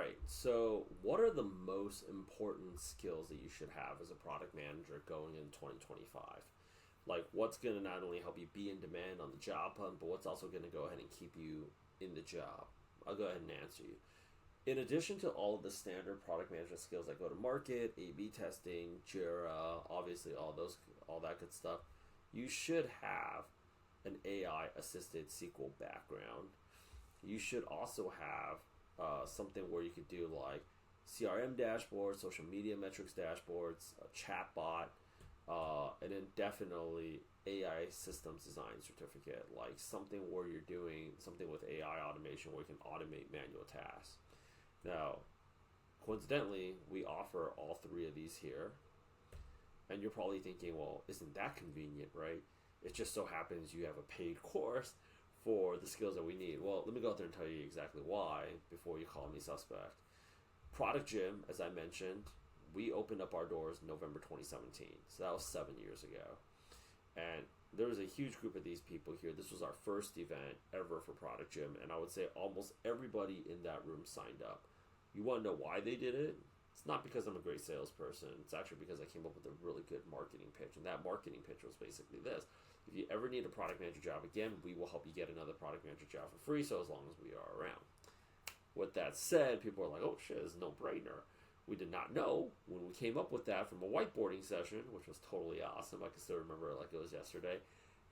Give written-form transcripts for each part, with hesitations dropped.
right. So, what are the most important skills that you should have as a product manager going in 2025? Like, what's going to not only help you be in demand on the job hunt, but what's also going to go ahead and keep you in the job? I'll go ahead and answer you. In addition to all of the standard product management skills like go to market, A/B testing, Jira, obviously all that good stuff, you should have an AI assisted SQL background. You should also have something where you could do like CRM dashboards, social media metrics dashboards, a chatbot, and then definitely AI systems design certificate, like something where you're doing something with AI automation where you can automate manual tasks. Now, coincidentally, we offer all three of these here. And you're probably thinking, well, isn't that convenient, right? It just so happens you have a paid course for the skills that we need. Well, let me go out there and tell you exactly why before you call me suspect. Product Gym, as I mentioned, we opened up our doors November 2017. So that was 7 years ago. And there was a huge group of these people here. This was our first event ever for Product Gym. And I would say almost everybody in that room signed up. You want to know why they did it? It's not because I'm a great salesperson. It's actually because I came up with a really good marketing pitch. And that marketing pitch was basically this. If you ever need a product manager job again, we will help you get another product manager job for free, so as long as we are around. With that said, people are like, oh shit, it's a no-brainer. We did not know when we came up with that from a whiteboarding session, which was totally awesome. I can still remember it like it was yesterday,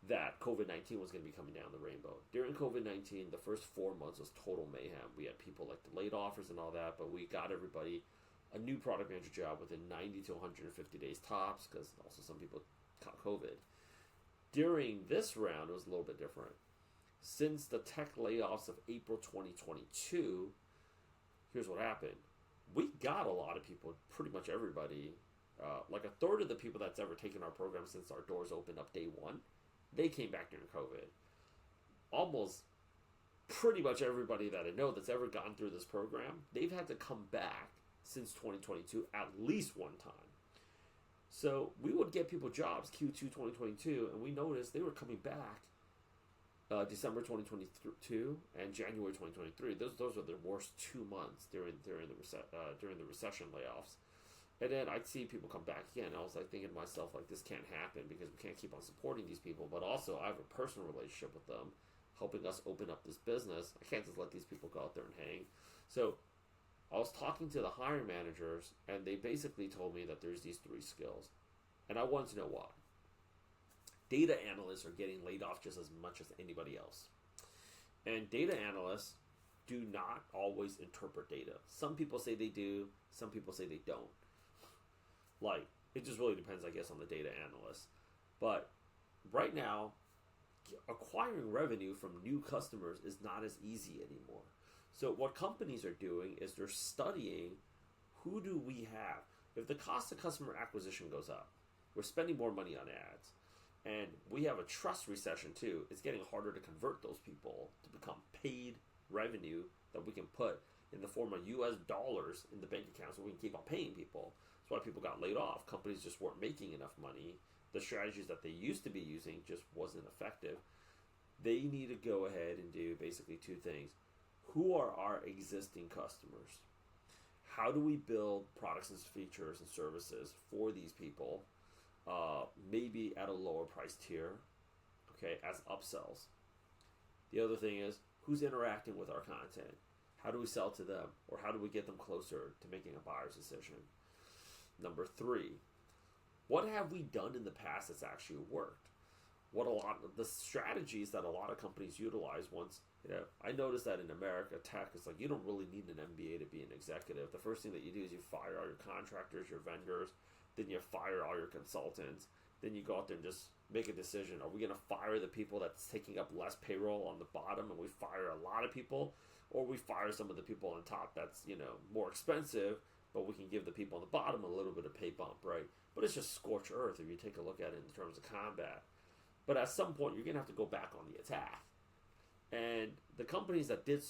that COVID-19 was going to be coming down the rainbow. During COVID-19, the first 4 months was total mayhem. We had people like delayed offers and all that, but we got everybody a new product manager job within 90 to 150 days tops, because also some people caught COVID. During this round, it was a little bit different. Since the tech layoffs of April 2022, here's what happened. We got a lot of people, pretty much everybody, like a third of the people that's ever taken our program since our doors opened up day one, they came back during COVID. Almost pretty much everybody that I know that's ever gone through this program, they've had to come back since 2022 at least one time. So we would get people jobs Q2 2022, and we noticed they were coming back December 2022 and January 2023. Those are the worst 2 months during the recession layoffs. And then I'd see people come back again. I was like thinking to myself, like, this can't happen because we can't keep on supporting these people. But also, I have a personal relationship with them, helping us open up this business. I can't just let these people go out there and hang. So I was talking to the hiring managers, and they basically told me that there's these three skills. And I wanted to know why. Data analysts are getting laid off just as much as anybody else. And data analysts do not always interpret data. Some people say they do, some people say they don't. Like, it just really depends, I guess, on the data analyst. But right now, acquiring revenue from new customers is not as easy anymore. So what companies are doing is they're studying, who do we have? If the cost of customer acquisition goes up, we're spending more money on ads. And we have a trust recession too. It's getting harder to convert those people to become paid revenue that we can put in the form of US dollars in the bank account so we can keep on paying people. That's why people got laid off. Companies just weren't making enough money. The strategies that they used to be using just wasn't effective. They need to go ahead and do basically two things. Who are our existing customers? How do we build products and features and services for these people? Maybe at a lower price tier, okay, as upsells. The other thing is, who's interacting with our content? How do we sell to them? Or how do we get them closer to making a buyer's decision? Number three, what have we done in the past that's actually worked? What a lot of the strategies that a lot of companies utilize once, I noticed that in America, tech, it's like you don't really need an MBA to be an executive. The first thing that you do is you fire all your contractors, your vendors, then you fire all your consultants. Then you go out there and just make a decision. Are we going to fire the people that's taking up less payroll on the bottom and we fire a lot of people? Or we fire some of the people on top that's, more expensive, but we can give the people on the bottom a little bit of pay bump, right? But it's just scorched earth if you take a look at it in terms of combat. But at some point, you're going to have to go back on the attack. And the companies that did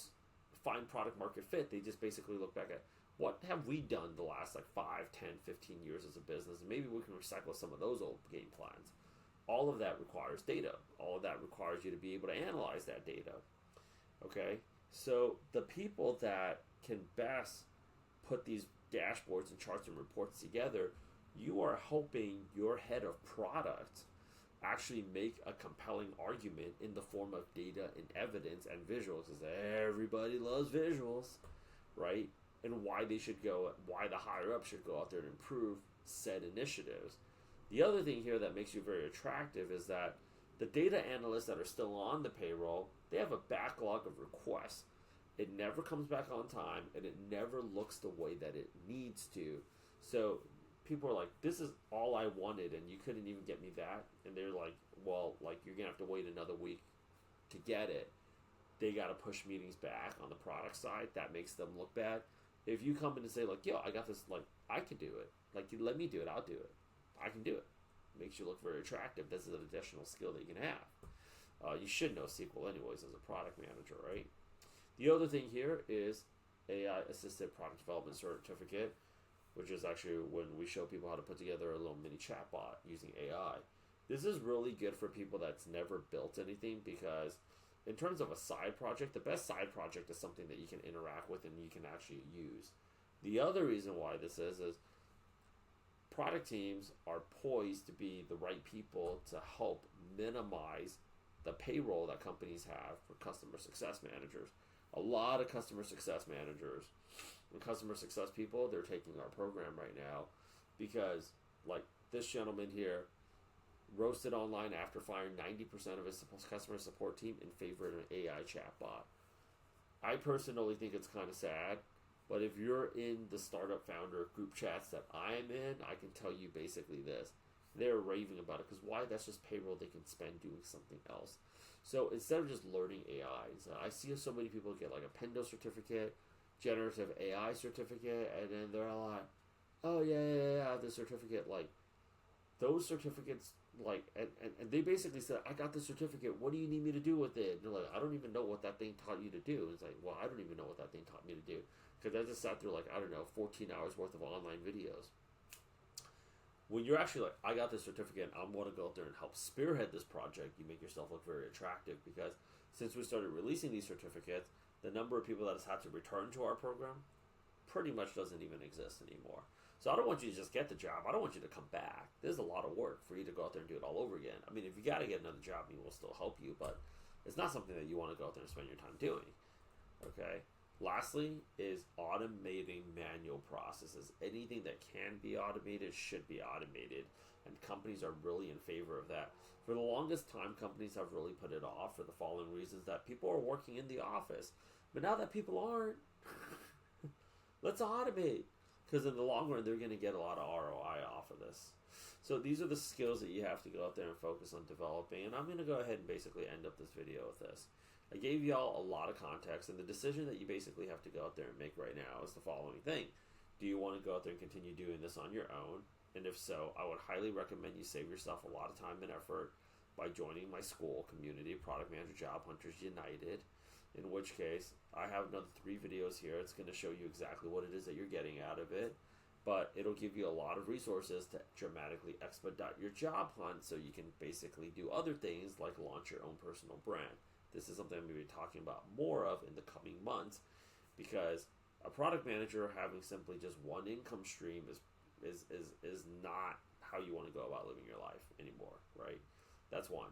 find product market fit, they just basically look back at, what have we done the last 5, 10, 15 years as a business? And maybe we can recycle some of those old game plans. All of that requires data. All of that requires you to be able to analyze that data. Okay? So the people that can best put these dashboards and charts and reports together, you are helping your head of product actually make a compelling argument in the form of data and evidence and visuals, because everybody loves visuals, right? And why they should go, why the higher up should go out there and improve said initiatives. The other thing here that makes you very attractive is that the data analysts that are still on the payroll, they have a backlog of requests. It never comes back on time, and it never looks the way that it needs to. So people are like, this is all I wanted, and you couldn't even get me that. And they're like, well, like, you're going to have to wait another week to get it. They got to push meetings back on the product side. That makes them look bad. If you come in and say, like, yo, I got this, like, I can do it. Like, you let me do it, I'll do it. I can do it. Makes you look very attractive. This is an additional skill that you can have. You should know SQL anyways as a product manager, right? The other thing here is AI Assisted Product Development Certificate, which is actually when we show people how to put together a little mini chatbot using AI. This is really good for people that's never built anything, because in terms of a side project, the best side project is something that you can interact with and you can actually use. The other reason why this is product teams are poised to be the right people to help minimize the payroll that companies have for customer success managers. A lot of customer success managers and customer success people, they're taking our program right now because, like, this gentleman here roasted online after firing 90% of his customer support team in favor of an AI chatbot. I personally think it's kind of sad, but if you're in the startup founder group chats that I'm in, I can tell you basically this. They're raving about it, because why? That's just payroll they can spend doing something else. So instead of just learning AI, I see so many people get like a Pendo certificate, generative AI certificate, and then they're like, oh yeah, I have the certificate. Like, those certificates, like, and they basically said, I got the certificate, what do you need me to do with it? And they're like, I don't even know what that thing taught you to do. And it's like, well, I don't even know what that thing taught me to do, because I just sat through, like, I don't know, 14 hours worth of online videos. When you're actually like, I got this certificate, I'm going to go out there and help spearhead this project, you make yourself look very attractive, because since we started releasing these certificates, the number of people that has had to return to our program pretty much doesn't even exist anymore. So I don't want you to just get the job. I don't want you to come back. There's a lot of work for you to go out there and do it all over again. I mean, if you got to get another job, we will still help you, but it's not something that you want to go out there and spend your time doing. Okay? Lastly is automating manual processes. Anything that can be automated should be automated, and companies are really in favor of that. For the longest time, companies have really put it off for the following reasons: that people are working in the office. But now that people aren't, let's automate, because in the long run, they're going to get a lot of ROI off of this. So these are the skills that you have to go out there and focus on developing, and I'm going to go ahead and basically end up this video with this. I gave y'all a lot of context, and the decision that you basically have to go out there and make right now is the following thing. Do you want to go out there and continue doing this on your own? And if so, I would highly recommend you save yourself a lot of time and effort by joining my school, Community Product Manager Job Hunters United, in which case I have another 3 videos here. It's going to show you exactly what it is that you're getting out of it, but it'll give you a lot of resources to dramatically expedite your job hunt, so you can basically do other things like launch your own personal brand. This is something I'm going to be talking about more of in the coming months, because a product manager having simply just one income stream is not how you want to go about living your life anymore, right? That's one.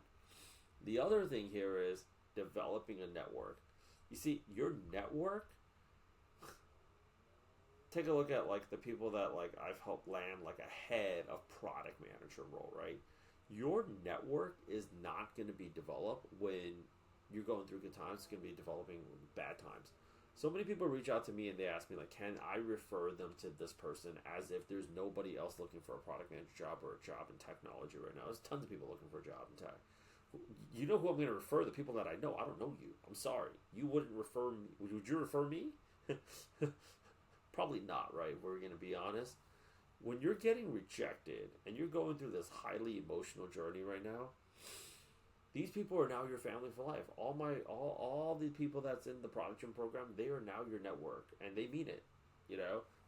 The other thing here is developing a network. You see, your network, take a look at like the people that like I've helped land like a head of product manager role, right? Your network is not going to be developed when you're going through good times. It's going to be developing bad times. So many people reach out to me and they ask me, like, can I refer them to this person, as if there's nobody else looking for a product manager job or a job in technology right now. There's tons of people looking for a job in tech. You know who I'm going to refer? The people that I know. I don't know you. I'm sorry. You wouldn't refer me. Would you refer me? Probably not, right? We're going to be honest. When you're getting rejected and you're going through this highly emotional journey right now, these people are now your family for life. All the people that's in the Product Gym program, they are now your network, and they mean it,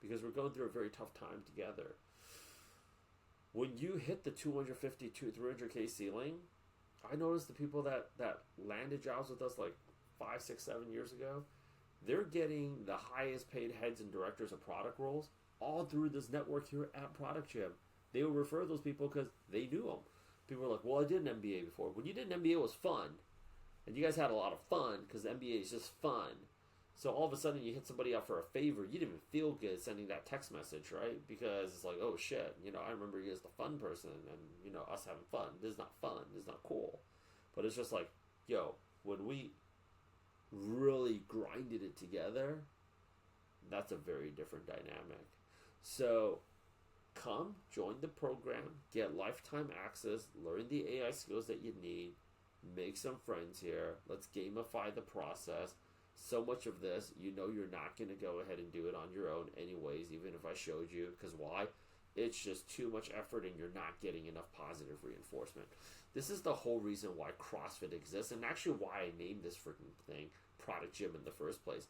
because we're going through a very tough time together. When you hit the 250 to 300K ceiling, I noticed the people that landed jobs with us like 5, 6, 7 years ago, they're getting the highest paid heads and directors of product roles all through this network here at Product Gym. They will refer those people because they knew them. People were like, well, I did an MBA before. When you did an MBA, it was fun. And you guys had a lot of fun because the MBA is just fun. So all of a sudden you hit somebody up for a favor. You didn't even feel good sending that text message, right? Because it's like, oh shit, I remember you as the fun person and, us having fun. This is not fun. This is not cool. But it's just like, yo, when we really grinded it together, that's a very different dynamic. So come, join the program, get lifetime access, learn the AI skills that you need, make some friends here. Let's gamify the process. So much of this, you're not going to go ahead and do it on your own anyways, even if I showed you. Because why? It's just too much effort and you're not getting enough positive reinforcement. This is the whole reason why CrossFit exists, and actually why I named this freaking thing Product Gym in the first place.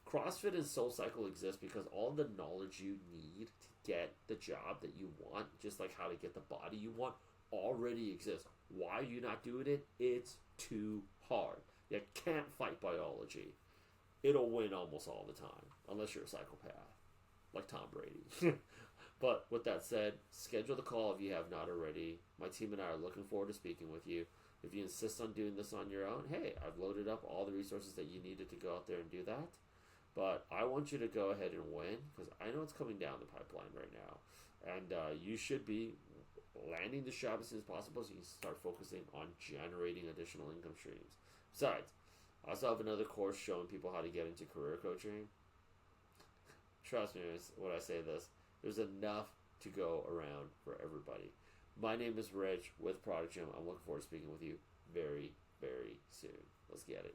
CrossFit and SoulCycle exist because all the knowledge you need to get the job that you want, just like how to get the body you want, already exists. Why are you not doing it? It's too hard. You can't fight biology. It'll win almost all the time, unless you're a psychopath, like Tom Brady. But with that said, schedule the call if you have not already. My team and I are looking forward to speaking with you. If you insist on doing this on your own, hey, I've loaded up all the resources that you needed to go out there and do that. But I want you to go ahead and win, because I know it's coming down the pipeline right now. And you should be landing the job as soon as possible so you can start focusing on generating additional income streams. Besides, I also have another course showing people how to get into career coaching. Trust me when I say this. There's enough to go around for everybody. My name is Rich with Product Gym. I'm looking forward to speaking with you very, very soon. Let's get it.